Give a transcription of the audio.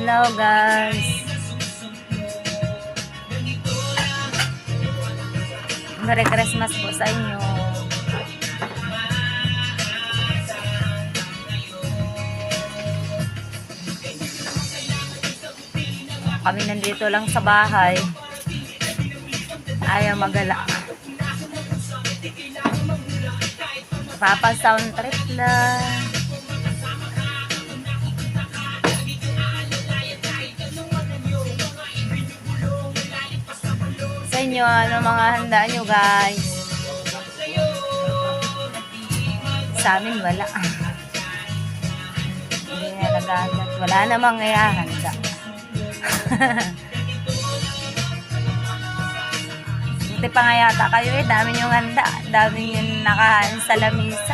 Hello guys. Merry Christmas po sa inyo. Kami nandito lang sa bahay. Ayaw magala. Papa sound trip lang. Sa inyo, ano mga handa nyo guys? Sa amin wala. Hindi na nag-handa. Wala namang handa. Buti pa nga yata kayo dami yung handa. Dami yung nakahaan sa lamisa.